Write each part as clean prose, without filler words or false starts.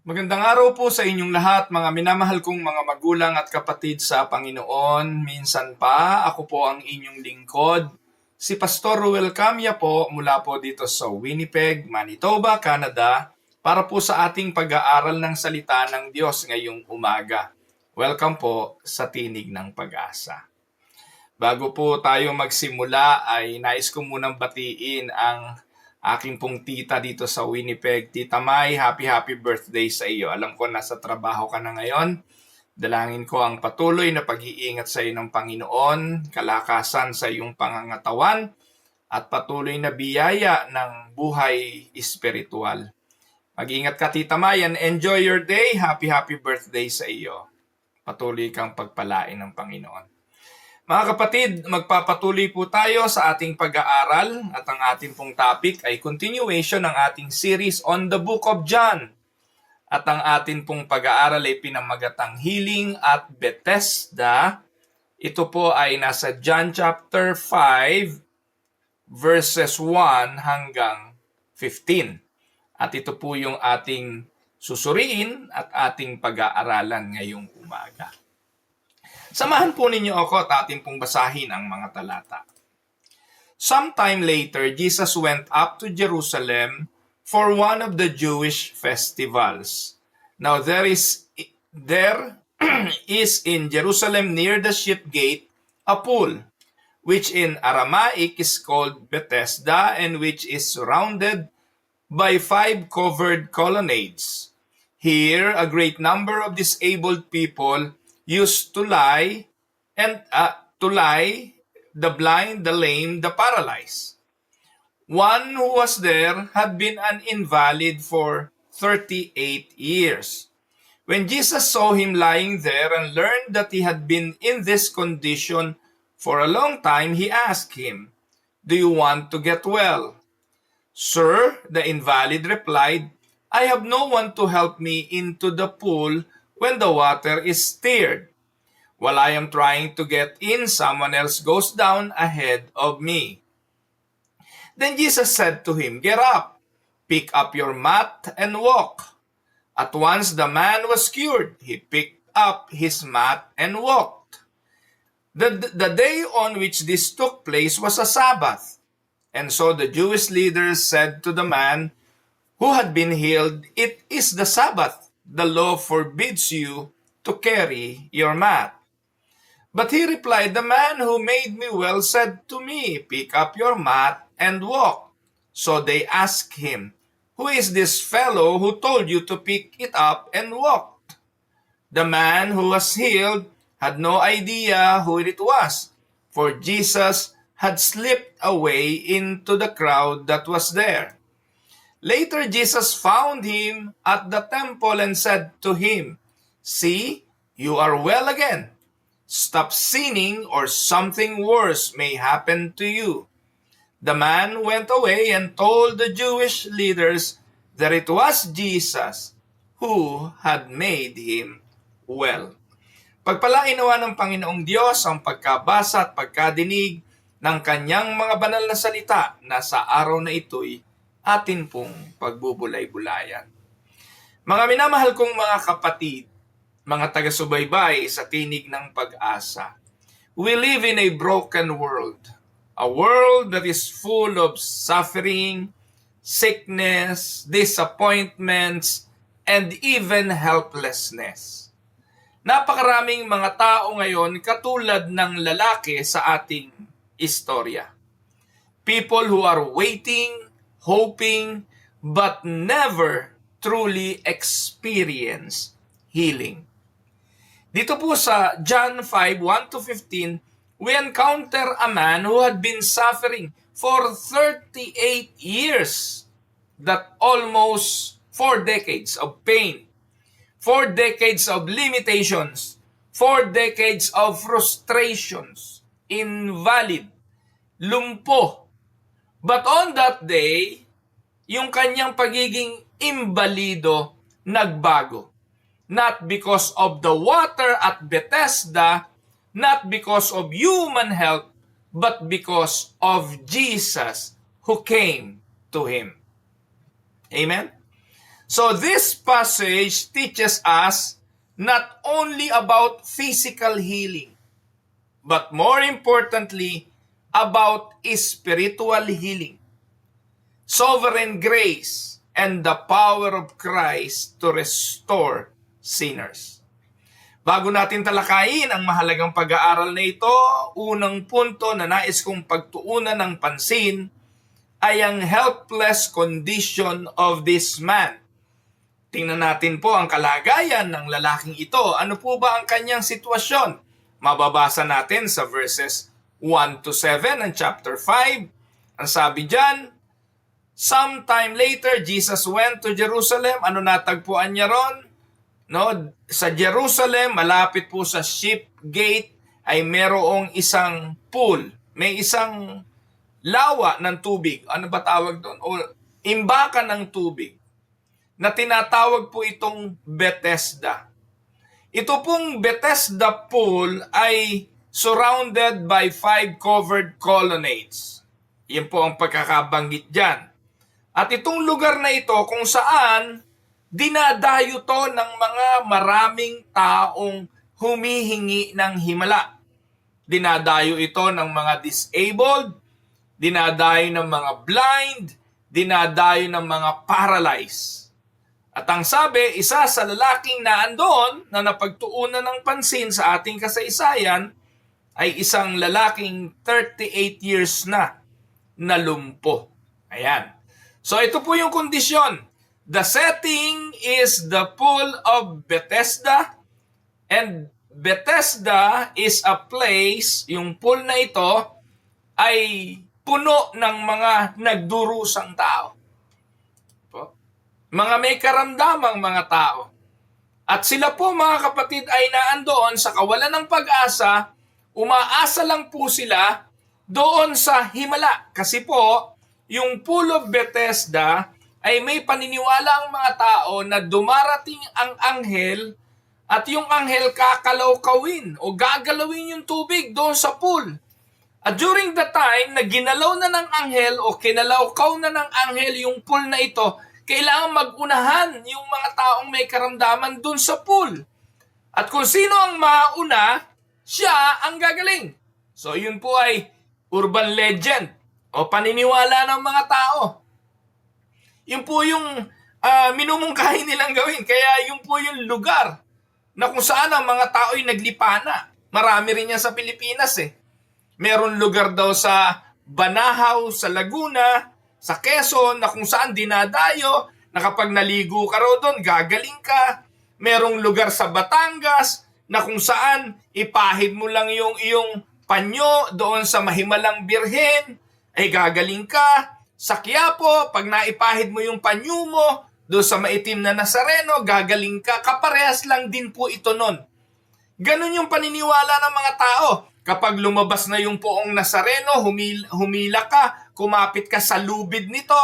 Magandang araw po sa inyong lahat, mga minamahal kong mga magulang at kapatid sa Panginoon. Minsan pa, ako po ang inyong lingkod, si Pastor Ruel Camya po mula po dito sa Winnipeg, Manitoba, Canada, para po sa ating pag-aaral ng salita ng Diyos ngayong umaga. Welcome po sa Tinig ng Pag-asa. Bago po tayo magsimula ay nais ko munang batiin ang aking pong tita dito sa Winnipeg. Tita Mai, happy birthday sa iyo. Alam ko nasa trabaho ka na ngayon. Dalangin ko ang patuloy na pag-iingat sa iyo ng Panginoon, kalakasan sa iyong pangangatawan, at patuloy na biyaya ng buhay espiritual. Mag-ingat ka, Tita Mai, and enjoy your day. Happy birthday sa iyo. Patuloy kang pagpalain ng Panginoon. Mga kapatid, magpapatuloy po tayo sa ating pag-aaral at ang ating pong topic ay continuation ng ating series on the Book of John. At ang ating pong pag-aaral ay pinamagatang Healing at Bethesda. Ito po ay nasa John chapter 5 verses 1 hanggang 15. At ito po yung ating susuriin at ating pag-aaralan ngayong umaga. Samahan po ninyo ako at ating pong basahin ang mga talata. Sometime later, Jesus went up to Jerusalem for one of the Jewish festivals. Now there is in Jerusalem near the ship gate a pool, which in Aramaic is called Bethesda and which is surrounded by 5 covered colonnades. Here, a great number of disabled people used to lie, the blind, the lame, the paralyzed. One who was there had been an invalid for 38 years. When Jesus saw him lying there and learned that he had been in this condition for a long time, he asked him, "Do you want to get well?" "Sir," the invalid replied, "I have no one to help me into the pool when the water is stirred. While I am trying to get in, someone else goes down ahead of me." Then Jesus said to him, "Get up, pick up your mat and walk." At once the man was cured. He picked up his mat and walked. The day on which this took place was a Sabbath. And so the Jewish leaders said to the man who had been healed, "It is the Sabbath. The law forbids you to carry your mat." But he replied, "The man who made me well said to me, 'Pick up your mat and walk.'" So they asked him, "Who is this fellow who told you to pick it up and walk?" The man who was healed had no idea who it was, for Jesus had slipped away into the crowd that was there. Later, Jesus found him at the temple and said to him, "See, you are well again. Stop sinning or something worse may happen to you." The man went away and told the Jewish leaders that it was Jesus who had made him well. Pagpalain nawa ng Panginoong Diyos ang pagkabasa at pagkadinig ng kanyang mga banal na salita na sa araw na ito'y atin pong pagbubulay-bulayan. Mga minamahal kong mga kapatid, mga taga-subaybay sa Tinig ng Pag-asa, we live in a broken world. A world that is full of suffering, sickness, disappointments, and even helplessness. Napakaraming mga tao ngayon katulad ng lalaki sa ating istorya. People who are waiting, hoping, but never truly experience healing. Dito po sa John 5:1-15, we encounter a man who had been suffering for 38 years, that almost 4 decades of pain, 4 decades of limitations, 4 decades of frustrations, invalid, lumpo. But on that day, yung kanyang pagiging imbalido nagbago. Not because of the water at Bethesda, not because of human help, but because of Jesus who came to him. Amen? So this passage teaches us not only about physical healing, but more importantly, about spiritual healing, sovereign grace, and the power of Christ to restore sinners. Bago natin talakayin ang mahalagang pag-aaral na ito, unang punto na nais kong pagtuunan ng pansin ay ang helpless condition of this man. Tingnan natin po ang kalagayan ng lalaking ito. Ano po ba ang kanyang sitwasyon? Mababasa natin sa verses 1 to 7 ng chapter 5. Ang sabi diyan, sometime later, Jesus went to Jerusalem. Ano natagpuan niya ron? No, sa Jerusalem, malapit po sa Sheep Gate, ay merong isang pool. May isang lawa ng tubig. Ano ba tawag doon? O imbakan ng tubig na tinatawag po itong Bethesda. Ito pong Bethesda pool ay surrounded by 5 covered colonnades. Yan po ang pagkakabanggit dyan. At itong lugar na ito kung saan dinadayo to ng mga maraming taong humihingi ng himala. Dinadayo ito ng mga disabled, dinadayo ng mga blind, dinadayo ng mga paralyzed. At ang sabi, isa sa lalaking naandoon na napagtuunan ng pansin sa ating kasaysayan ay isang lalaking 38 years na lumpo. Ayan. So ito po yung kondisyon. The setting is the pool of Bethesda, and Bethesda is a place, yung pool na ito ay puno ng mga nagdurusang tao. Mga may karamdamang mga tao. At sila po mga kapatid ay naandoon sa kawalan ng pag-asa, umaasa lang po sila doon sa himala. Kasi po, yung pool of Bethesda ay may paniniwala ang mga tao na dumarating ang anghel at yung anghel kakalawkawin o gagalawin yung tubig doon sa pool. At during the time na ginalaw na ng anghel o kinalawkaw na ng anghel yung pool na ito, kailangan mag-unahan yung mga taong may karamdaman doon sa pool. At kung sino ang mauna, siya ang gagaling. So yun po ay urban legend o paniniwala ng mga tao. Yun po yung minumungkahi nilang gawin. Kaya yun po yung lugar na kung saan ang mga tao ay naglipana. Marami rin yan sa Pilipinas eh. Meron lugar daw sa Banahaw, sa Laguna, sa Quezon, na kung saan dinadayo, na kapag naligo ka raw doon, gagaling ka. Merong lugar sa Batangas, na kung saan ipahid mo lang yung iyong panyo doon sa mahimalang birhen, ay gagaling ka. Sa Quiapo, pag naipahid mo yung panyo mo, doon sa maitim na Nazareno, gagaling ka. Kaparehas lang din po ito nun. Ganun yung paniniwala ng mga tao. Kapag lumabas na yung poong Nazareno, humila ka, kumapit ka sa lubid nito,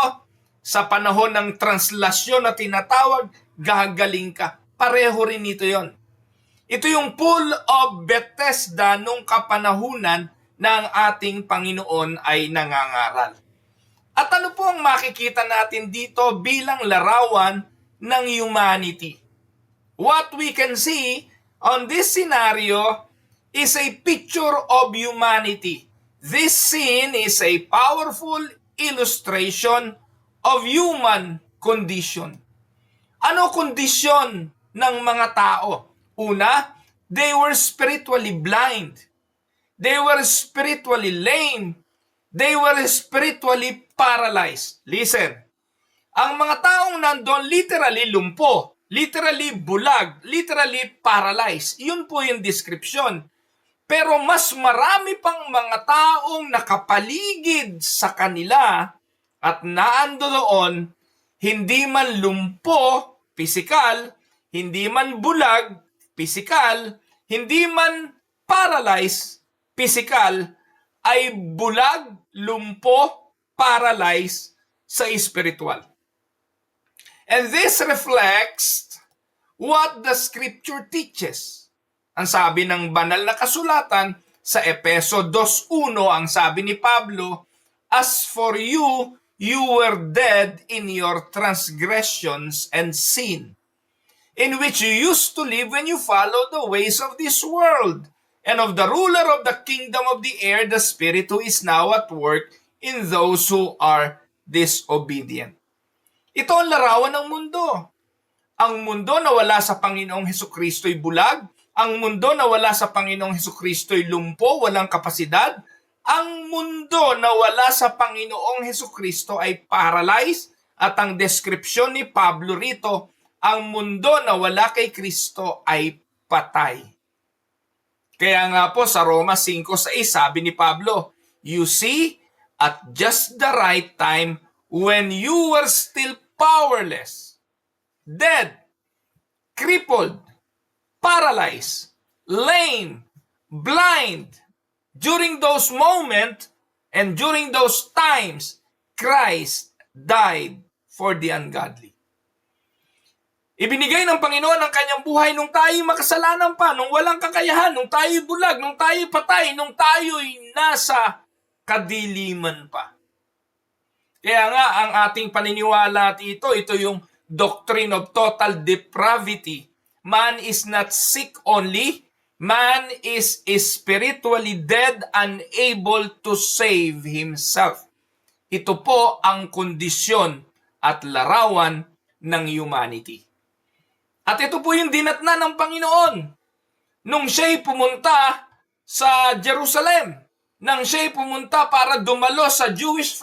sa panahon ng translasyon na tinatawag, gagaling ka. Pareho rin ito yon. Ito yung pool of Bethesda nung kapanahunan na ang ating Panginoon ay nangangaral. At ano po ang makikita natin dito bilang larawan ng humanity? What we can see on this scenario is a picture of humanity. This scene is a powerful illustration of human condition. Ano kondisyon ng mga tao? Una, they were spiritually blind. They were spiritually lame. They were spiritually paralyzed. Listen, ang mga taong nandun literally lumpo, literally bulag, literally paralyzed. Yun po yung description. Pero mas marami pang mga taong nakapaligid sa kanila at naando doon, hindi man lumpo, physical, hindi man bulag, physical, hindi man paralyzed, physical, ay bulag, lumpo, paralyzed sa spiritual. And this reflects what the scripture teaches. Ang sabi ng banal na kasulatan sa Efeso 2:1, ang sabi ni Pablo, as for you, you were dead in your transgressions and sin, in which you used to live when you followed the ways of this world, and of the ruler of the kingdom of the air, the Spirit who is now at work in those who are disobedient. Ito ang larawan ng mundo. Ang mundo na wala sa Panginoong Hesukristo'y bulag. Ang mundo na wala sa Panginoong Hesukristo'y lumpo, walang kapasidad. Ang mundo na wala sa Panginoong Hesukristo ay paralyzed. At ang deskripsyon ni Pablo rito, ang mundo na wala kay Kristo ay patay. Kaya nga po sa Roma 5:6 sabi ni Pablo, you see, at just the right time, when you were still powerless, dead, crippled, paralyzed, lame, blind, during those moments and during those times, Christ died for the ungodly. Ibinigay ng Panginoon ang kanyang buhay nung tayo makasalanan pa, nung walang kakayahan, nung tayo bulag, nung tayo patay, nung tayo'y nasa kadiliman pa. Kaya nga, ang ating paniniwala dito, ito yung doctrine of total depravity. Man is not sick only, man is spiritually dead, unable to save himself. Ito po ang kondisyon at larawan ng humanity. At ito po yung dinatnan ng Panginoon nung siya'y pumunta sa Jerusalem, nang siya'y pumunta para dumalo sa Jewish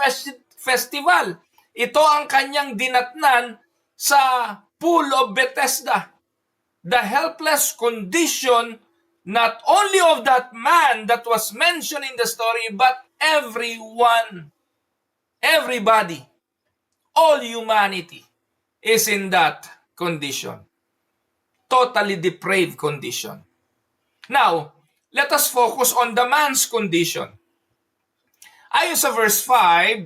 festival. Ito ang kanyang dinatnan sa Pool of Bethesda. The helpless condition not only of that man that was mentioned in the story, but everyone, everybody, all humanity is in that condition. Totally depraved condition. Now, let us focus on the man's condition. Ayon sa verse 5,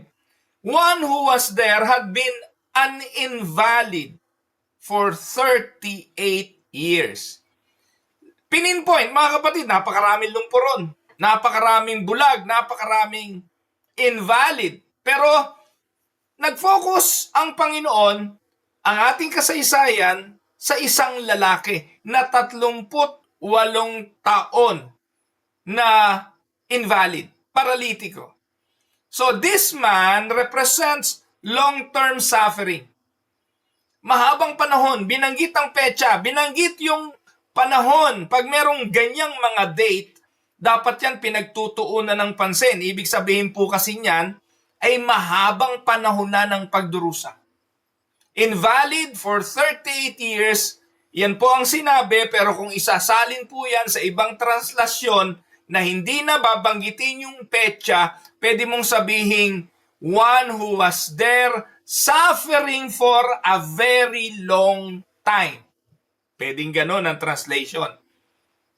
one who was there had been an invalid for 38 years. Pininpoint, mga kapatid, napakaraming lumpuron, napakaraming bulag, napakaraming invalid. Pero nag-focus ang Panginoon, ang ating kasaysayan, sa isang lalaki na 38 taon na invalid, paralitiko. So this man represents long-term suffering. Mahabang panahon, binanggit ang petsa, binanggit yung panahon. Pag merong ganyang mga date, dapat yan pinagtutuunan ng pansin. Ibig sabihin po kasi niyan ay mahabang panahon na ng pagdurusa. Invalid for 38 years, yan po ang sinabi, pero kung isasalin po yan sa ibang translasyon na hindi na babanggitin yung petsa, pwede mong sabihin, one who was there suffering for a very long time. Pwedeng ganon ang translation.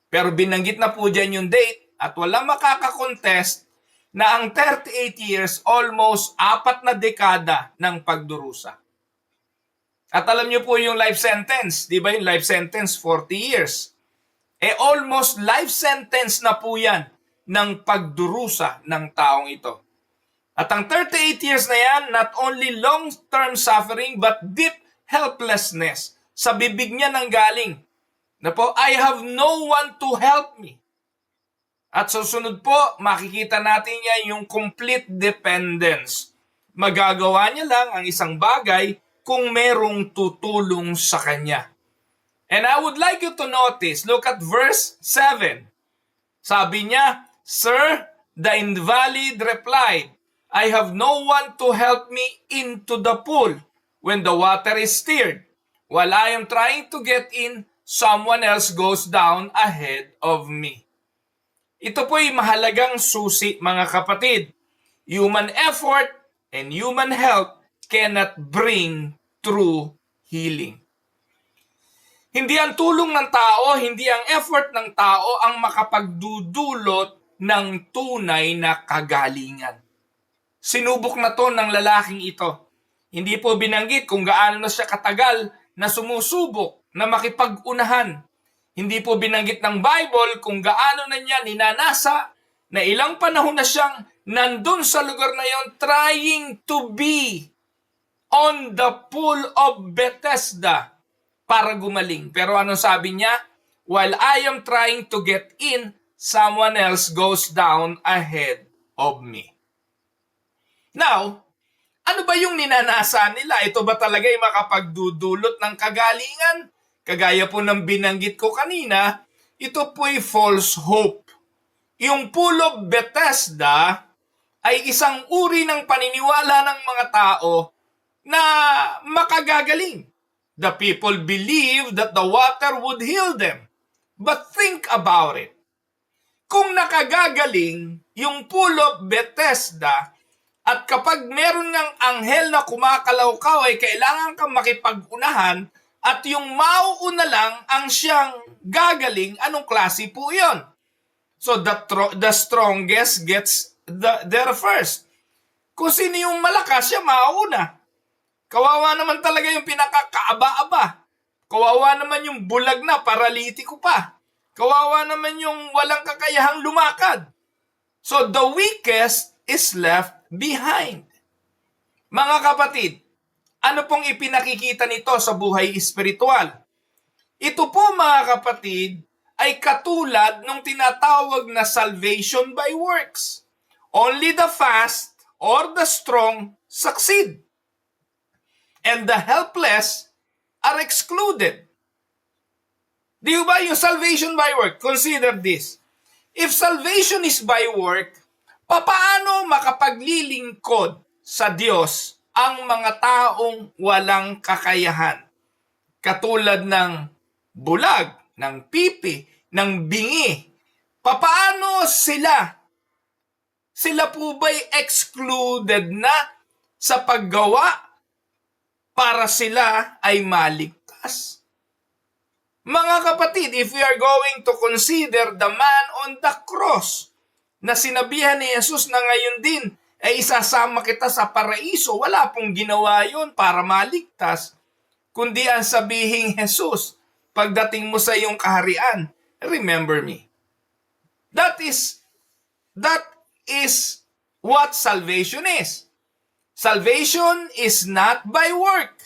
Pero binanggit na po dyan yung date at walang makakakontest na ang 38 years, almost 4 na dekada ng pagdurusa. At alam niyo po yung life sentence, di ba yung life sentence, 40 years. Almost life sentence na po yan ng pagdurusa ng taong ito. At ang 38 years na yan, not only long-term suffering, but deep helplessness. Sa bibig niya nang galing, na po, I have no one to help me. At susunod po, makikita natin yan yung complete dependence. Magagawa niya lang ang isang bagay kung merong tutulong sa kanya. And I would like you to notice, look at verse 7. Sabi niya, Sir, the invalid replied, I have no one to help me into the pool when the water is stirred. While I am trying to get in, someone else goes down ahead of me. Ito po'y mahalagang susi, mga kapatid. Human effort and human help cannot bring true healing. Hindi ang tulong ng tao, hindi ang effort ng tao ang makapagdudulot ng tunay na kagalingan. Sinubok na to ng lalaking ito. Hindi po binanggit kung gaano na siya katagal na sumusubok na makipag-unahan. Hindi po binanggit ng Bible kung gaano na niya ninanasa na ilang panahon na siyang nandun sa lugar na yon trying to be on the pool of Bethesda para gumaling. Pero ano sabi niya? While I am trying to get in, someone else goes down ahead of me. Now, ano ba yung ninanasa nila? Ito ba talaga yung makapagdudulot ng kagalingan? Kagaya po ng binanggit ko kanina, ito po'y false hope. Yung pool of Bethesda ay isang uri ng paniniwala ng mga tao na makagagaling. The people believe that the water would heal them. But think about it. Kung nakagagaling yung pool of Bethesda at kapag meron ng anghel na kumakalaw-kaw ay kailangan kang makipag-unahan at yung mauuna lang ang siyang gagaling, anong klase po yun? So the strongest gets there first. Kung sino yung malakas, siya mauuna. Kawawa naman talaga yung pinakakaaba-aba. Kawawa naman yung bulag na, paralitiko pa. Kawawa naman yung walang kakayahang lumakad. So the weakest is left behind. Mga kapatid, ano pong ipinakikita nito sa buhay espiritual? Ito po mga kapatid ay katulad ng tinatawag na salvation by works. Only the fast or the strong succeed. And the helpless are excluded. Di ba yung salvation by work? Consider this. If salvation is by work, papaano makapaglilingkod sa Diyos ang mga taong walang kakayahan? Katulad ng bulag, ng pipi, ng bingi. Papaano sila? Sila po ba'y excluded na sa paggawa para sila ay maligtas? Mga kapatid, if we are going to consider the man on the cross na sinabihan ni Jesus na ngayon din ay isasama kita sa paraiso, wala pong ginawa yun para maligtas, kundi ang sabihing Jesus, pagdating mo sa iyong kaharian, remember me. That is what salvation is. Salvation is not by work.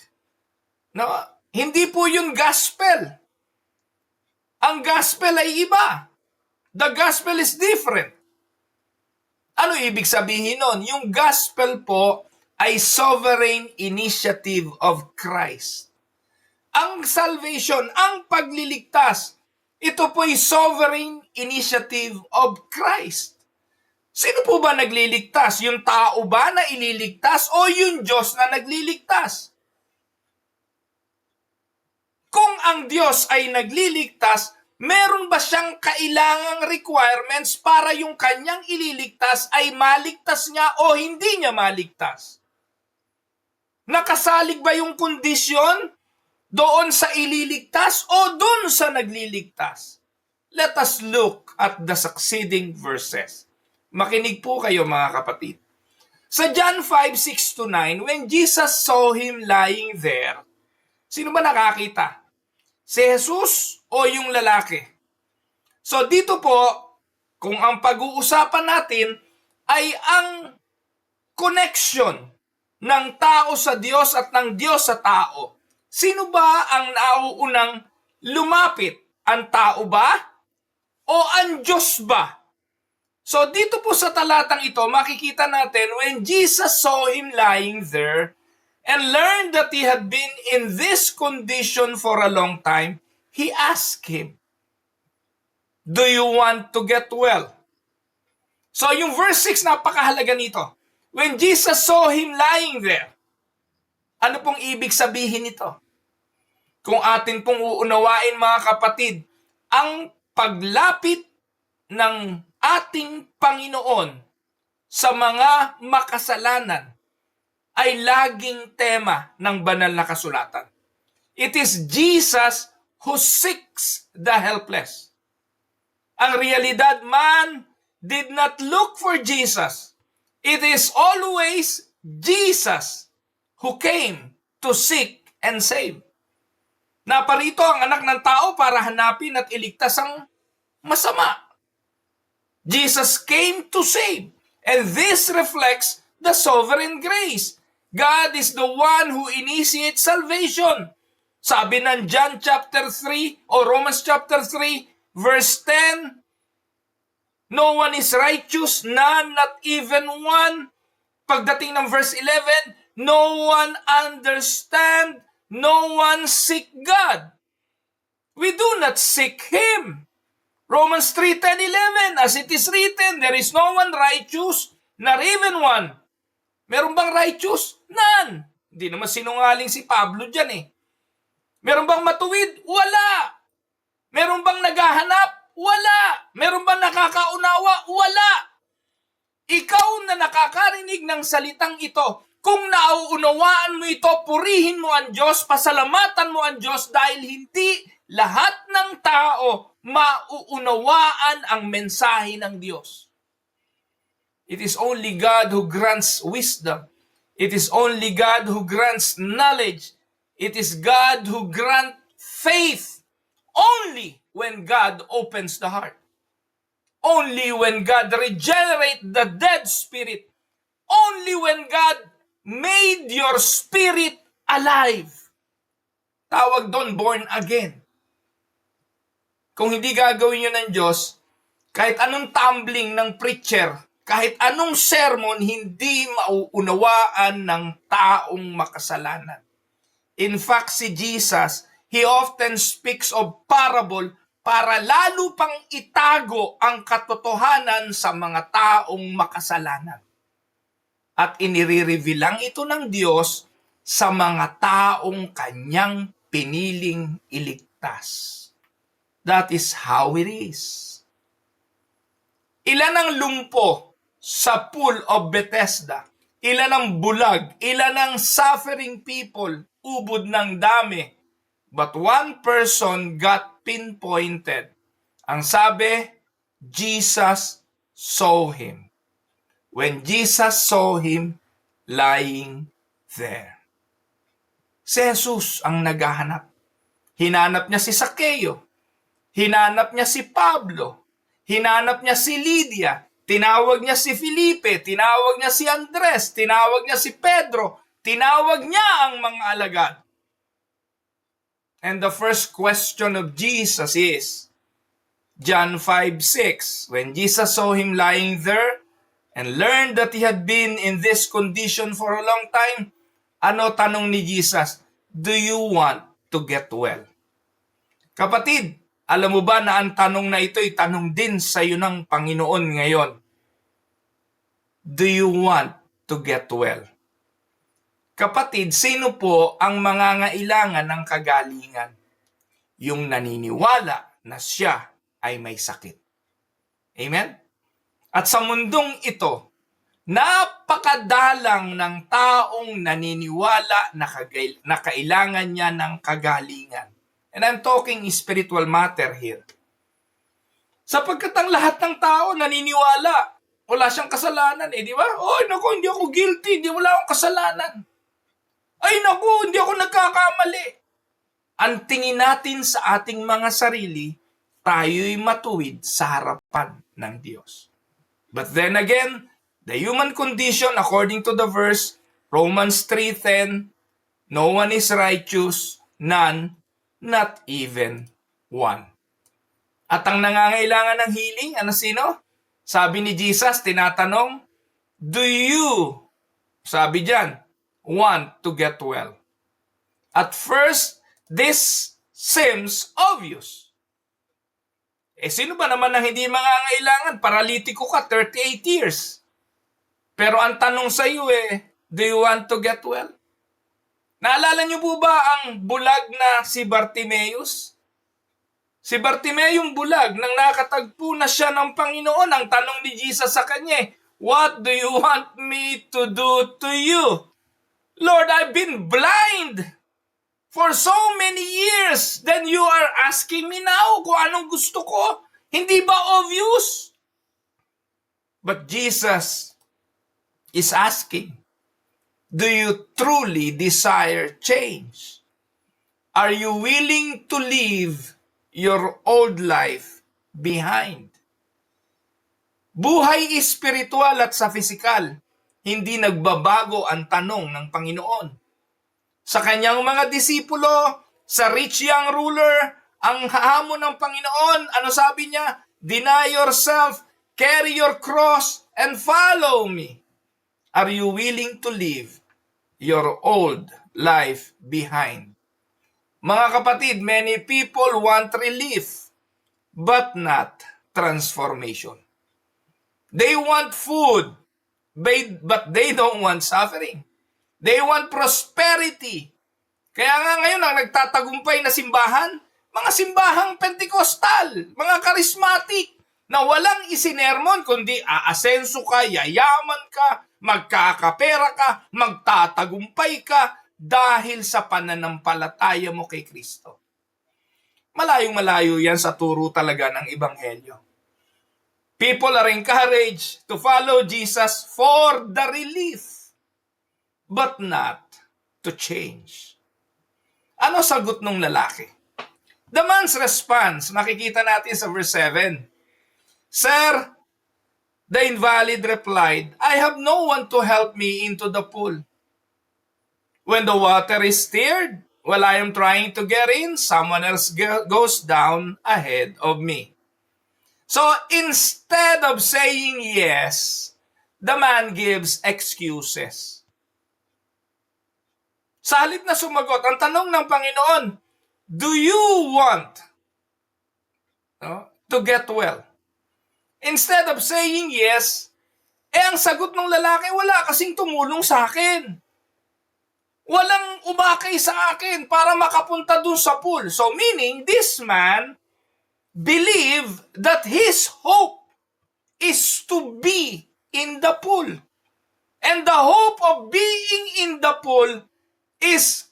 No, hindi po yun gospel. Ang gospel ay iba. The gospel is different. Ano ibig sabihin nun? Yung gospel po ay sovereign initiative of Christ. Ang salvation, ang pagliligtas, ito po ay sovereign initiative of Christ. Sino po ba nagliligtas? Yung tao ba na ililigtas o yung Diyos na nagliligtas? Kung ang Diyos ay nagliligtas, meron ba siyang kailangang requirements para yung kanyang ililigtas ay maligtas niya o hindi niya maligtas? Nakasalig ba yung kondisyon doon sa ililigtas o doon sa nagliligtas? Let us look at the succeeding verses. Makinig po kayo mga kapatid. Sa John 5:6-9, when Jesus saw him lying there, sino ba nakakita? Si Jesus o yung lalaki? So dito po, kung ang pag-uusapan natin ay ang connection ng tao sa Diyos at ng Diyos sa tao. Sino ba ang nauunang lumapit? Ang tao ba? O ang Diyos ba? So dito po sa talatang ito, makikita natin when Jesus saw him lying there and learned that he had been in this condition for a long time, he asked him, "Do you want to get well?" So yung verse 6, napakahalaga nito. When Jesus saw him lying there, ano pong ibig sabihin nito? Kung atin pong uunawain mga kapatid, ang paglapit ng ating Panginoon sa mga makasalanan ay laging tema ng banal na kasulatan. It is Jesus who seeks the helpless. Ang realidad, man did not look for Jesus. It is always Jesus who came to seek and save. Naparito ang anak ng tao para hanapin at iligtas ang masama. Jesus came to save. And this reflects the sovereign grace. God is the one who initiates salvation. Sabi ng John chapter 3 o Romans chapter 3 verse 10, no one is righteous, none, not even one. Pagdating ng verse 11, no one understand, no one seek God. We do not seek Him. Romans 3:10-11, as it is written, there is no one righteous, not even one. Meron bang righteous? None. Hindi naman sinungaling si Pablo dyan eh. Meron bang matuwid? Wala. Meron bang naghahanap? Wala. Meron bang nakakaunawa? Wala. Ikaw na nakakarinig ng salitang ito, kung nauunawaan mo ito, purihin mo ang Diyos, pasalamatan mo ang Diyos dahil hindi lahat ng tao mauunawaan ang mensahe ng Diyos. It is only God who grants wisdom. It is only God who grants knowledge. It is God who grants faith. Only when God opens the heart. Only when God regenerates the dead spirit. Only when God made your spirit alive. Tawag doon, born again. Kung hindi gagawin yun ng Diyos, kahit anong tumbling ng preacher, kahit anong sermon, hindi mauunawaan ng taong makasalanan. In fact, si Jesus, He often speaks of parable para lalo pang itago ang katotohanan sa mga taong makasalanan. At inire-reveal lang ito ng Diyos sa mga taong Kanyang piniling iligtas. That is how it is. Ilan ang lumpo sa pool of Bethesda? Ilan ang bulag? Ilan ang suffering people? Ubod ng dami. But one person got pinpointed. Ang sabi, Jesus saw him. When Jesus saw him lying there. Si Jesus ang naghahanap. Hinanap niya si Zaccheo. Hinanap niya si Pablo. Hinanap niya si Lydia. Tinawag niya si Felipe. Tinawag niya si Andres. Tinawag niya si Pedro. Tinawag niya ang mga alagad. And the first question of Jesus is, John 5:6, when Jesus saw him lying there and learned that he had been in this condition for a long time, ano tanong ni Jesus? Do you want to get well? Kapatid, alam mo ba na ang tanong na ito ay tanong din sa iyo ng Panginoon ngayon? Do you want to get well? Kapatid, sino po ang mangangailangan ng kagalingan? Yung naniniwala na siya ay may sakit. Amen? At sa mundong ito, napakadalang ng taong naniniwala na kailangan niya ng kagalingan. And I'm talking spiritual matter here. Sapagkat ang lahat ng tao naniniwala, wala siyang kasalanan di ba? Ay naku, hindi ako guilty, wala akong kasalanan. Ay naku, hindi ako nagkakamali. Ang tingin natin sa ating mga sarili, tayo'y matuwid sa harapan ng Diyos. But then again, the human condition according to the verse, Romans 3:10, no one is righteous, none, not even one. At ang nangangailangan ng healing, ano sino? Sabi ni Jesus, tinatanong, do you, sabi diyan, want to get well? At first, this seems obvious. Sino ba naman ang hindi mangangailangan? Paralitiko ka, 38 years. Pero ang tanong sa iyo do you want to get well? Naalala niyo po ba ang bulag na si Bartimeus? Si Bartimeus bulag, nang nakatagpo na siya ng Panginoon, ang tanong ni Jesus sa kanya, what do you want me to do to you? Lord, I've been blind for so many years. Then you are asking me now kung anong gusto ko? Hindi ba obvious? But Jesus is asking, do you truly desire change? Are you willing to leave your old life behind? Buhay espiritual at sa pisikal, hindi nagbabago ang tanong ng Panginoon. Sa kanyang mga disipulo, sa rich young ruler, ang hamon ng Panginoon, ano sabi niya? Deny yourself, carry your cross, and follow me. Are you willing to leave your old life behind? Mga kapatid, many people want relief, but not transformation. They want food, but they don't want suffering. They want prosperity. Kaya nga ngayon ang nagtatagumpay na simbahan, mga simbahang Pentecostal, mga charismatic, na walang isinermon kundi aasenso ka, yayaman ka, magkakapera ka, magtatagumpay ka dahil sa pananampalataya mo kay Kristo. Malayong-malayo yan sa turo talaga ng Ebanghelyo. People are encouraged to follow Jesus for the relief, but not to change. Ano sagot ng lalaki? The man's response, makikita natin sa verse 7. Sir, the invalid replied, I have no one to help me into the pool. When the water is stirred, while I am trying to get in, someone else goes down ahead of me. So instead of saying yes, the man gives excuses. Sa halip na sumagot, ang tanong ng Panginoon, do you want to get well? Instead of saying yes, ang sagot ng lalaki, wala kasing tumulong sa akin. Walang umakay sa akin para makapunta dun sa pool. So meaning, this man believed that his hope is to be in the pool. And the hope of being in the pool is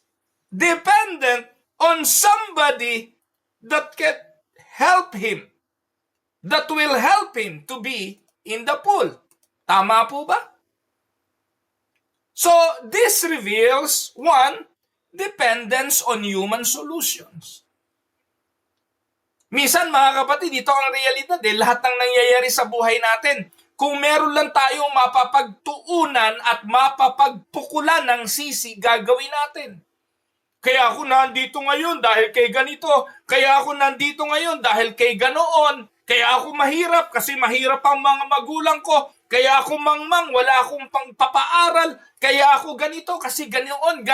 dependent on somebody that can help him, that will help him to be in the pool. Tama po ba? So, this reveals, one, dependence on human solutions. Minsan, mga kapatid, ito ang realidad. Lahat ng nangyayari sa buhay natin, kung meron lang tayong mapapagtuunan at mapapagpukulan ng sisi, gagawin natin. Kaya ako nandito ngayon dahil kay ganito. Kaya ako nandito ngayon dahil kay ganoon. Kaya ako mahirap kasi mahirap ang mga magulang ko. Kaya ako mangmang, wala akong pangpapaaral. Kaya ako ganito kasi ganoon.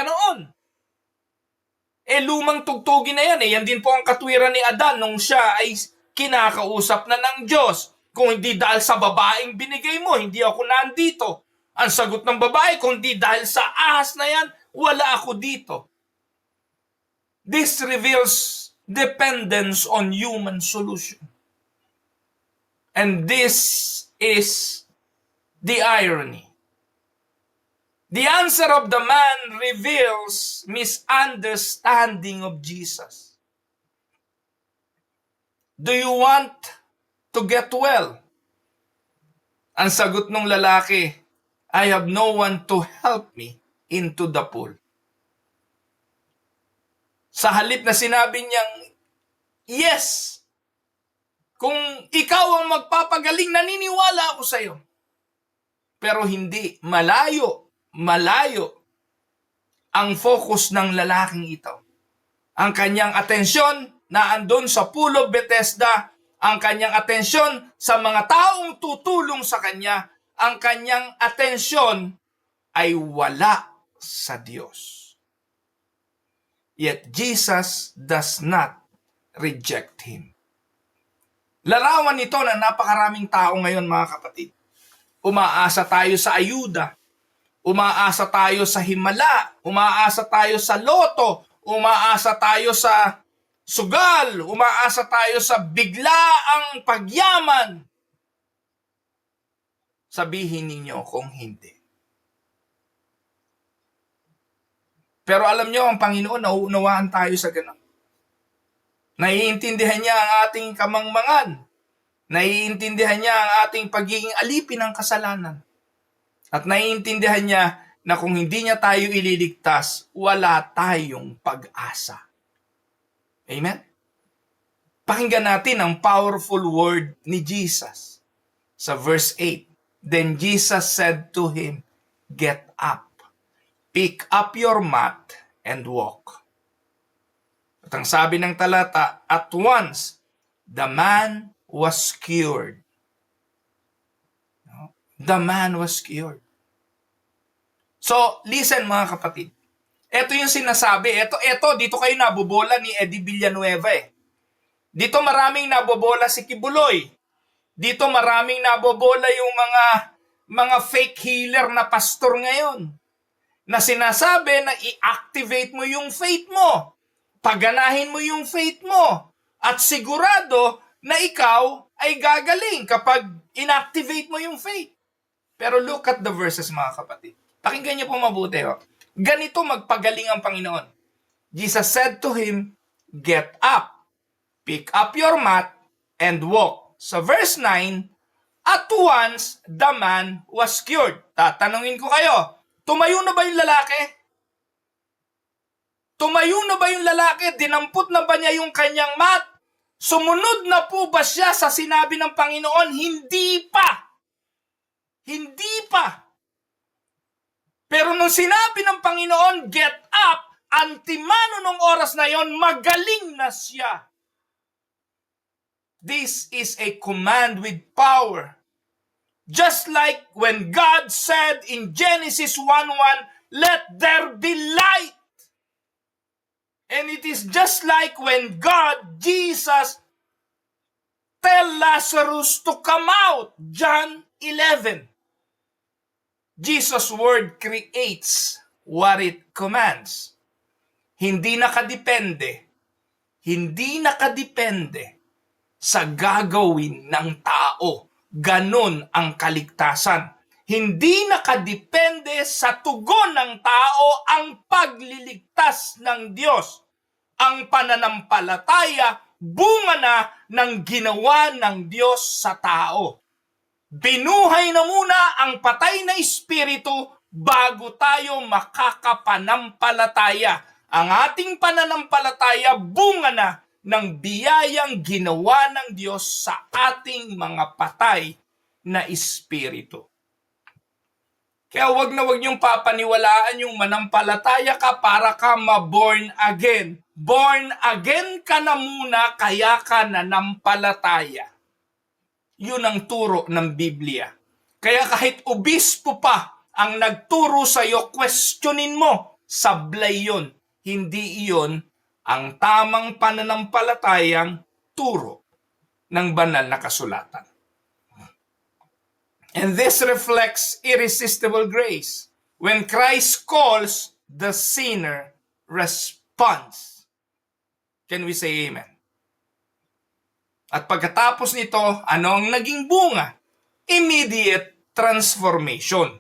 Lumang tugtugin na yan. Yan din po ang katwiran ni Adan nung siya ay kinakausap na ng Diyos. Kung hindi dahil sa babaeng binigay mo, hindi ako nandito. Ang sagot ng babae, kung hindi dahil sa ahas na yan, wala ako dito. This reveals dependence on human solution. And this is the irony. The answer of the man reveals misunderstanding of Jesus. Do you want to get well? Ang sagot ng lalaki, I have no one to help me into the pool. Sa halip na sinabi niyang, yes, kung ikaw ang magpapagaling, naniniwala ako sa iyo. Pero hindi, malayo ang focus ng lalaking ito. Ang kanyang atensyon na andun sa Pool of Bethesda, ang kanyang atensyon sa mga taong tutulong sa kanya, ang kanyang atensyon ay wala sa Diyos. Yet Jesus does not reject him. Larawan nito na napakaraming tao ngayon, mga kapatid. Umaasa tayo sa ayuda, umaasa tayo sa himala, umaasa tayo sa loto, umaasa tayo sa sugal, umaasa tayo sa biglaang pagyaman. Sabihin ninyo kung hindi. Pero alam nyo, ang Panginoon, nauunawaan tayo sa ganun. Naiintindihan niya ang ating kamangmangan. Naiintindihan niya ang ating pagiging alipin ng kasalanan. At naiintindihan niya na kung hindi niya tayo ililigtas, wala tayong pag-asa. Amen? Pakinggan natin ang powerful word ni Jesus. Sa verse 8, then Jesus said to him, get up, pick up your mat, and walk. At ang sabi ng talata, at once, the man was cured. The man was cured. So, listen mga kapatid. Ito yung sinasabi. Ito, dito kayo nabobola ni Eddie Villanueva eh. Dito maraming nabobola si Kibuloy. Dito maraming nabobola yung mga fake healer na pastor ngayon. Na sinasabi na i-activate mo yung faith mo. Paganahin mo yung faith mo. At sigurado na ikaw ay gagaling kapag inactivate mo yung faith. Pero look at the verses mga kapatid. Pakinggan niyo po mabuti. Oh. Ganito magpagaling ang Panginoon. Jesus said to him, get up, pick up your mat, and walk. Sa verse 9, at once the man was cured. Tatanungin ko kayo, tumayo na ba yung lalaki? Tumayo na ba yung lalaki? Dinampot na ba niya yung kanyang mat? Sumunod na po ba siya sa sinabi ng Panginoon? Hindi pa. Hindi pa. Pero nung sinabi ng Panginoon, get up, antimano nung oras na yon, magaling na siya. This is a command with power. Just like when God said in Genesis 1:1, let there be light. And it is just like when God, Jesus, tell Lazarus to come out. John 11. Jesus' word creates what it commands. Hindi nakadepende sa gagawin ng tao. Ganon ang kaligtasan. Hindi nakadepende sa tugon ng tao ang pagliligtas ng Diyos. Ang pananampalataya, bunga na ng ginawa ng Diyos sa tao. Binuhay na muna ang patay na espiritu bago tayo makakapanampalataya. Ang ating pananampalataya bunga na ng biyayang ginawa ng Diyos sa ating mga patay na espiritu. Kaya wag na wag niyong papaniwalaan yung manampalataya ka para ka ma-born again. Born again ka na muna kaya ka nanampalataya. Yun ang turo ng Biblia. Kaya kahit obispo pa ang nagturo sa iyo, questionin mo, sablay yun. Hindi iyon ang tamang pananampalatayang turo ng banal na kasulatan. And this reflects irresistible grace. When Christ calls, the sinner responds. Can we say amen? At pagkatapos nito, ano ang naging bunga? Immediate transformation.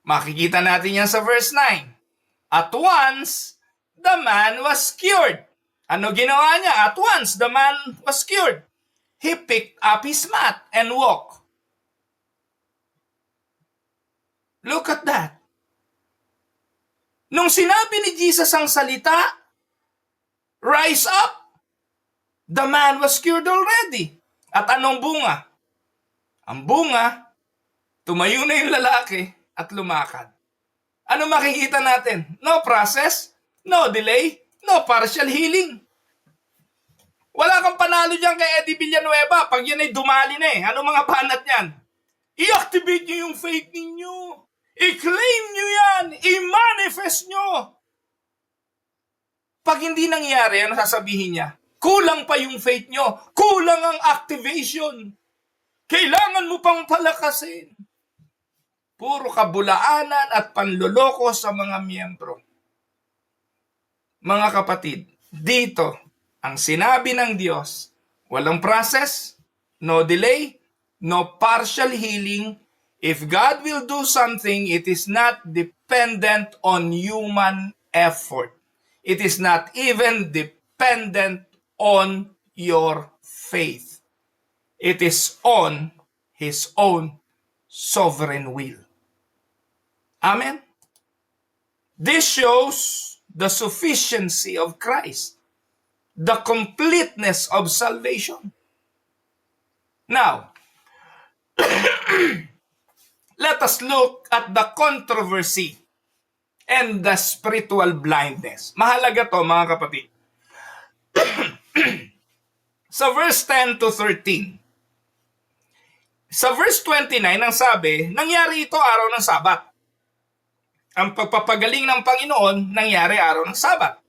Makikita natin yan sa verse 9. At once, the man was cured. Ano ginawa niya? At once, the man was cured. He picked up his mat and walked. Look at that. Nung sinabi ni Jesus ang salita, rise up, the man was cured already. At anong bunga? Ang bunga, tumayo na yung lalaki at lumakad. Ano makikita natin? No process, no delay, no partial healing. Wala kang panalo dyan kay Eddie Villanueva pag yan ay dumali na eh. Ano mga banat yan? I-activate nyo yung faith ninyo. I-claim nyo yan. I-manifest nyo. Pag hindi nangyari, ano sasabihin niya? Kulang pa yung faith nyo. Kulang ang activation. Kailangan mo pang palakasin. Puro kabulaanan at panloloko sa mga miyembro. Mga kapatid, dito, ang sinabi ng Diyos, walang process, no delay, no partial healing. If God will do something, it is not dependent on human effort. It is not even dependent on your faith. It is on His own sovereign will. Amen? This shows the sufficiency of Christ, the completeness of salvation. Now, Let us look at the controversy and the spiritual blindness. Mahalaga to, mga kapatid. Sa verse 10 to 13. Sa verse 29, ang sabi, nangyari ito araw ng Sabat. Ang pagpapagaling ng Panginoon nangyari araw ng Sabat.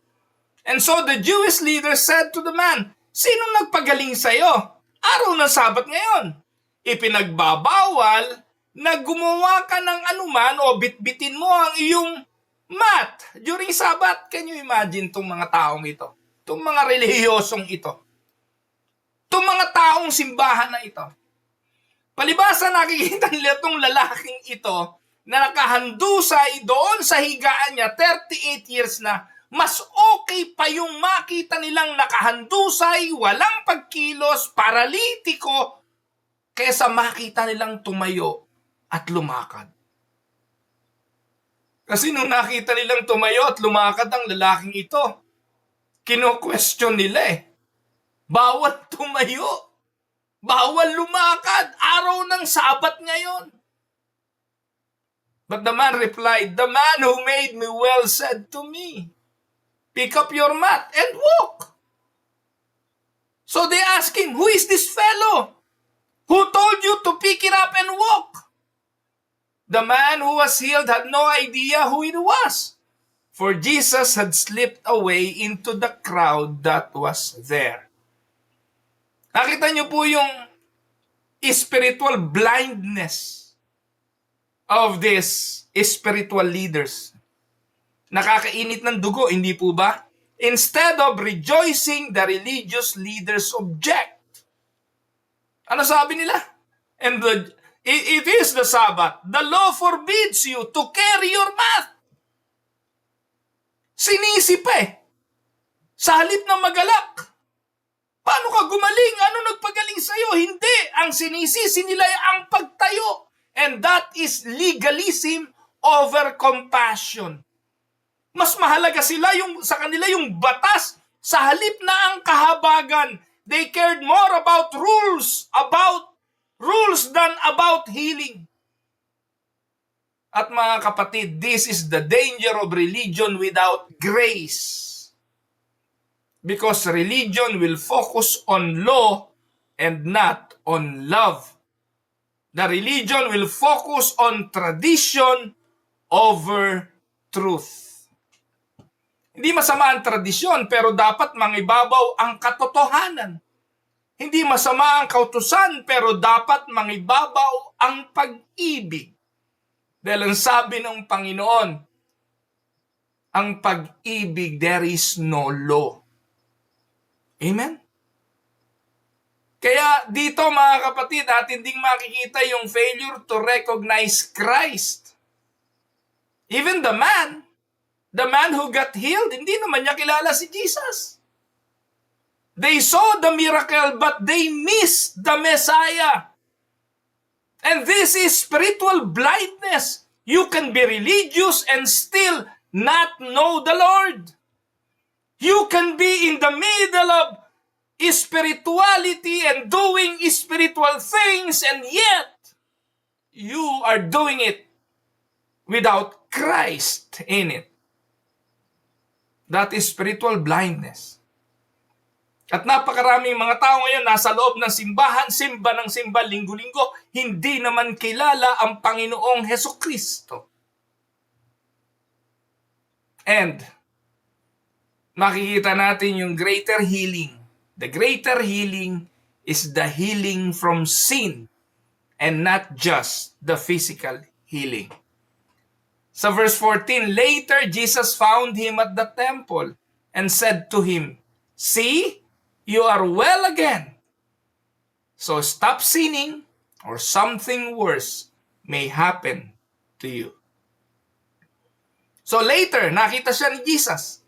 And so the Jewish leader said to the man, sino nagpagaling sa iyo? Araw ng Sabat ngayon. Ipinagbabawal na gumawa ka ng anuman o bitbitin mo ang iyong mat during Sabat. Can you imagine itong mga taong ito? Itong mga relihiyosong ito? Itong mga taong simbahan na ito? Palibasa nakikita nila itong lalaking ito na nakahandusay doon sa higaan niya 38 years na. Mas okay pa yung makita nilang nakahandusay, walang pagkilos, paralitiko, kaysa makita nilang tumayo at lumakad. Kasi nung nakita nilang tumayo at lumakad ang lalaking ito, kino-question nila bawal tumayo, bawal lumakad, araw ng Sabat ngayon. But the man replied, the man who made me well said to me, pick up your mat and walk. So they asked him, who is this fellow? Who told you to pick it up and walk? The man who was healed had no idea who it was, for Jesus had slipped away into the crowd that was there. Nakita niyo po yung spiritual blindness of these spiritual leaders. Nakakainit ng dugo, hindi po ba? Instead of rejoicing, the religious leaders object. Ano sabi nila? And it is the Sabbath. The law forbids you to carry your mat. Sinisip sa halip na magalak. Paano ka gumaling? Ano nagpagaling sa'yo? Hindi. Ang sinisisi nila ay ang pagtayo. And that is legalism over compassion. Mas mahalaga sa kanila yung batas sa halip na ang kahabagan. They cared more about rules than about healing. At mga kapatid, this is the danger of religion without grace. Because religion will focus on law and not on love. The religion will focus on tradition over truth. Hindi masama ang tradisyon, pero dapat mangibabaw ang katotohanan. Hindi masama ang kautusan, pero dapat mangibabaw ang pag-ibig. Dahil ang sabi ng Panginoon, ang pag-ibig, there is no law. Amen? Kaya dito mga kapatid, atin ding makikita yung failure to recognize Christ. Even the man who got healed, hindi naman niya kilala si Jesus. They saw the miracle, but they missed the Messiah. And this is spiritual blindness. You can be religious and still not know the Lord. You can be in the middle of spirituality and doing spiritual things, and yet you are doing it without Christ in it. That is spiritual blindness. At napakaraming mga tao ngayon nasa loob ng simbahan, simba ng simba, linggo-linggo, hindi naman kilala ang Panginoong Hesukristo. And makikita natin yung greater healing. The greater healing is the healing from sin and not just the physical healing. Sa verse 14, later Jesus found him at the temple and said to him, see, you are well again. So stop sinning or something worse may happen to you. So later, nakita siya ni Jesus.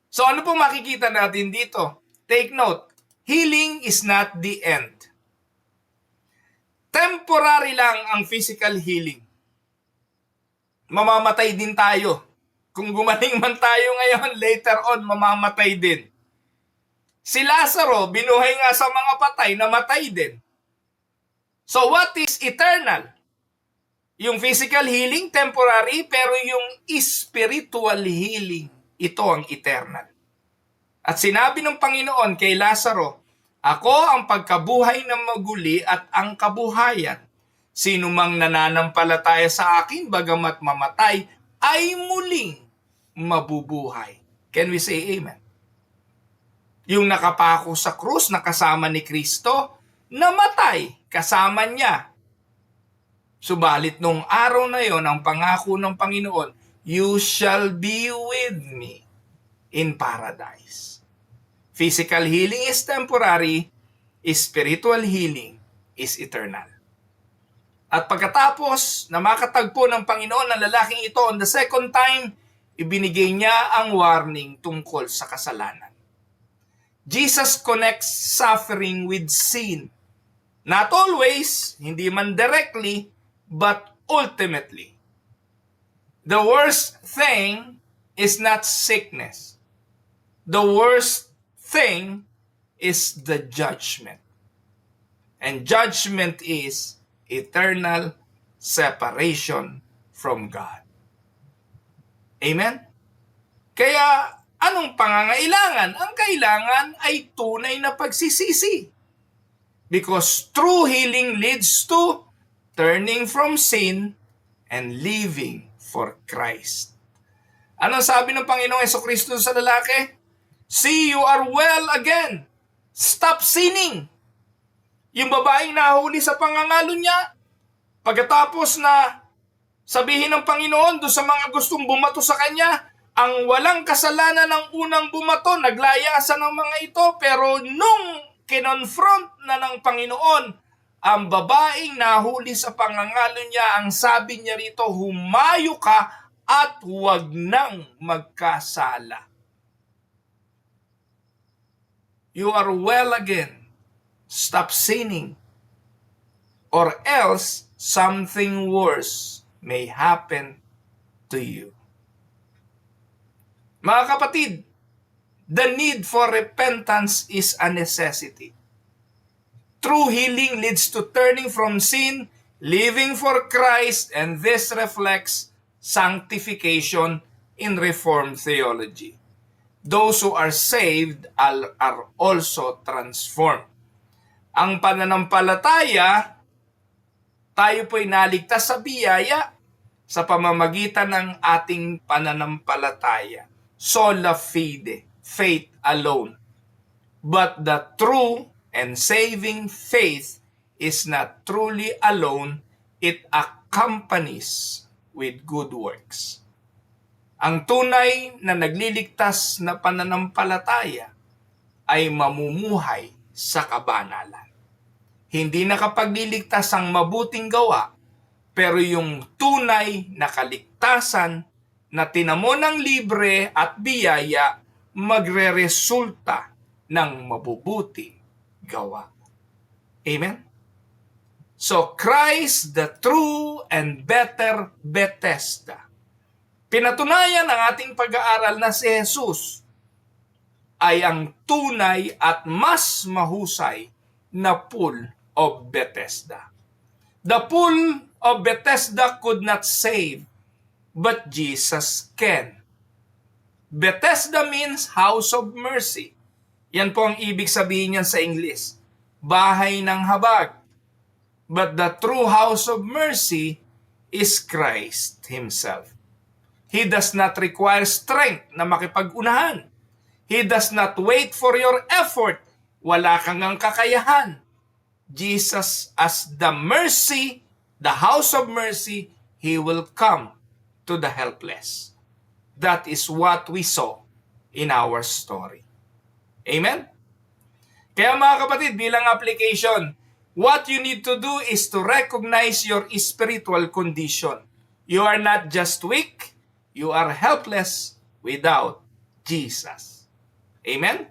So ano po makikita natin dito? Take note, healing is not the end. Temporary lang ang physical healing. Mamamatay din tayo. Kung gumaling man tayo ngayon, later on, mamamatay din. Si Lazaro, binuhay nga sa mga patay, namatay din. So what is eternal? Yung physical healing, temporary, pero yung spiritual healing, ito ang eternal. At sinabi ng Panginoon kay Lazaro, "Ako ang pagkabuhay ng maguli at ang kabuhayan. Sino mang nananampalataya sa akin, bagamat mamatay, ay muling mabubuhay." Can we say amen? Yung nakapako sa krus na kasama ni Kristo, namatay kasama niya. Subalit nung araw na yon, ang pangako ng Panginoon, "You shall be with me in paradise." Physical healing is temporary, spiritual healing is eternal. At pagkatapos na makatagpo ng Panginoon ang lalaking ito on the second time, ibinigay niya ang warning tungkol sa kasalanan. Jesus connects suffering with sin. Not always, hindi man directly, but ultimately. The worst thing is not sickness. The worst thing is the judgment. And judgment is eternal separation from God. Amen? Kaya, anong pangangailangan? Ang kailangan ay tunay na pagsisisi. Because true healing leads to turning from sin and living for Christ. Ano sabi ng Panginoong Jesucristo sa lalaki? "See, you are well again. Stop sinning." Yung babaeng nahuli sa pangangalo niya, pagkatapos na sabihin ng Panginoon doon sa mga gustong bumato sa kanya, ang walang kasalanan ng unang bumato, naglayasan ng mga ito, pero nung kinonfront na ng Panginoon ang babaeng nahuli sa pangangalo niya, ang sabi niya rito, "Humayo ka at huwag nang magkasala. You are well again. Stop sinning. Or else something worse may happen to you." Mga kapatid, the need for repentance is a necessity. True healing leads to turning from sin, living for Christ, and this reflects sanctification in Reformed theology. Those who are saved are also transformed. Ang pananampalataya, tayo po'y naligtas sa biyaya sa pamamagitan ng ating pananampalataya. Sola fide, faith alone. But the true and saving faith is not truly alone, it accompanies with good works. Ang tunay na nagliligtas na pananampalataya ay mamumuhay sa kabanalan. Hindi nakapagliligtas ang mabuting gawa, pero yung tunay na kaligtasan na tinamo ng libre at biyaya magreresulta ng mabubuting gawa. Amen? So, Christ, the true and better Bethesda. Pinatunayan ng ating pag-aaral na si Jesus ay ang tunay at mas mahusay na pool of Bethesda. The pool of Bethesda could not save, but Jesus can. Bethesda means house of mercy. Yan po ang ibig sabihin niyan sa English. Bahay ng habag. But the true house of mercy is Christ Himself. He does not require strength na makipag-unahan. He does not wait for your effort. Wala kang ang kakayahan. Jesus as the mercy, the house of mercy, He will come to the helpless. That is what we saw in our story. Amen? Kaya mga kapatid, bilang application, what you need to do is to recognize your spiritual condition. You are not just weak, you are helpless without Jesus. Amen?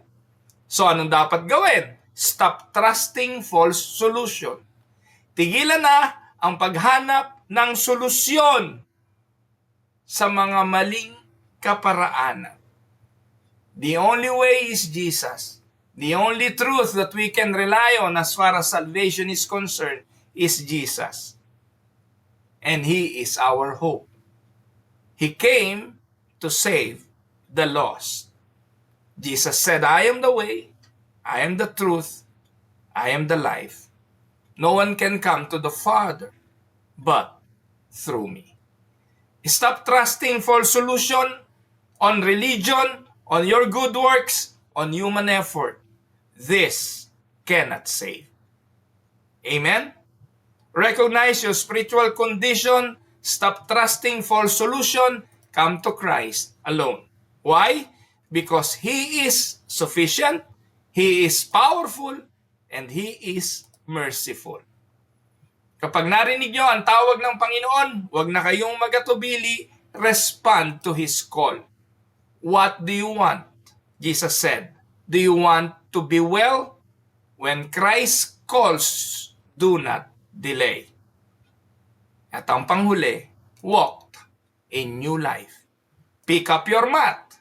So anong dapat gawin? Stop trusting false solution. Tigilan na ang paghanap ng solusyon sa mga maling kaparaanan. The only way is Jesus. The only truth that we can rely on as far as salvation is concerned is Jesus. And He is our hope. He came to save the lost. Jesus said, I am the way, I am the truth, I am the life. No one can come to the Father but through me. Stop trusting for solution on religion, on your good works, on human effort. This cannot save. Amen? Recognize your spiritual condition. Stop trusting for solution. Come to Christ alone. Why? Because He is sufficient, He is powerful, and He is merciful. Kapag narinig nyo ang tawag ng Panginoon, huwag na kayong magatubili, respond to His call. What do you want? Jesus said, do you want to be well? When Christ calls, do not delay. At ang panghuli, walk a new life. Pick up your mat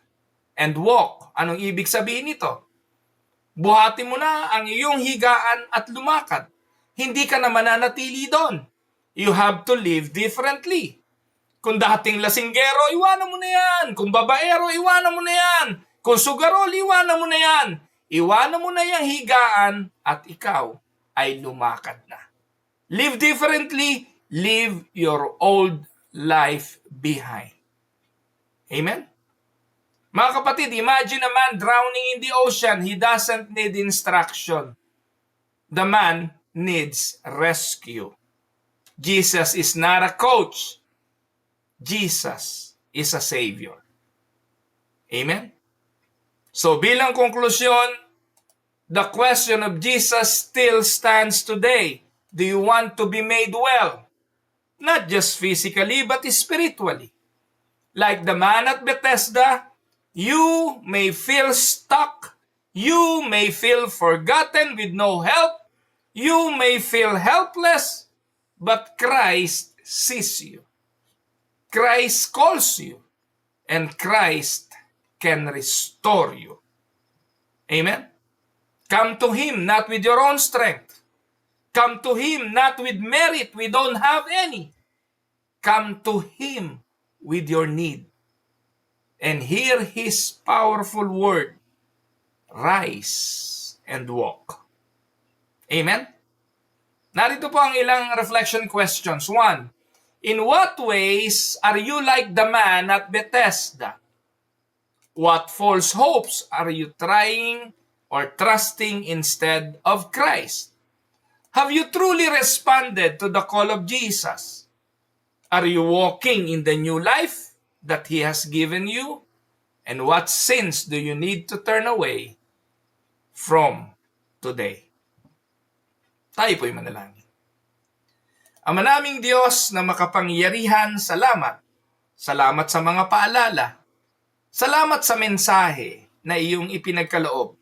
and walk. Anong ibig sabihin nito? Buhatin mo na ang iyong higaan at lumakad. Hindi ka na mananatili doon. You have to live differently. Kung dating lasinggero, iwanan mo na yan. Kung babaero, iwanan mo na yan. Kung sugarol, iwanan mo na yan. Iwanan mo na yung higaan at ikaw ay lumakad na. Live differently. Leave your old life behind. Amen? Mga kapatid, imagine a man drowning in the ocean. He doesn't need instruction. The man needs rescue. Jesus is not a coach. Jesus is a Savior. Amen? So bilang konklusyon, the question of Jesus still stands today. Do you want to be made well? Not just physically, but spiritually. Like the man at Bethesda, you may feel stuck. You may feel forgotten with no help. You may feel helpless, but Christ sees you. Christ calls you, and Christ can restore you. Amen? Come to Him not with your own strength. Come to Him not with merit. We don't have any. Come to Him with your need. And hear His powerful word. Rise and walk. Amen? Narito po ang ilang reflection questions. 1. In what ways are you like the man at Bethesda? What false hopes are you trying or trusting instead of Christ? Have you truly responded to the call of Jesus? Are you walking in the new life that He has given you? And what sins do you need to turn away from today? Tayo po'y manalangin. Ama naming Diyos na makapangyarihan, salamat. Salamat sa mga paalala. Salamat sa mensahe na iyong ipinagkaloob.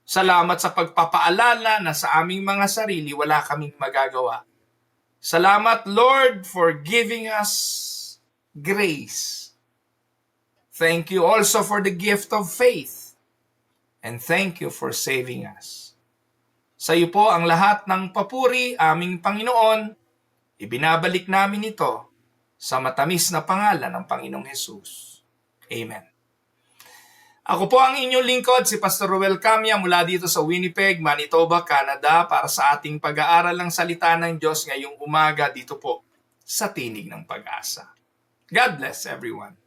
Salamat sa pagpapaalala na sa aming mga sarili wala kaming magagawa. Salamat, Lord, for giving us grace. Thank you also for the gift of faith. And thank you for saving us. Sa iyo po ang lahat ng papuri, aming Panginoon. Ibinabalik namin ito sa matamis na pangalan ng Panginoong Hesus. Amen. Ako po ang inyong lingkod, si Pastor Ruel Camia mula dito sa Winnipeg, Manitoba, Canada para sa ating pag-aaral ng salita ng Diyos ngayong umaga dito po sa Tinig ng Pag-asa. God bless everyone.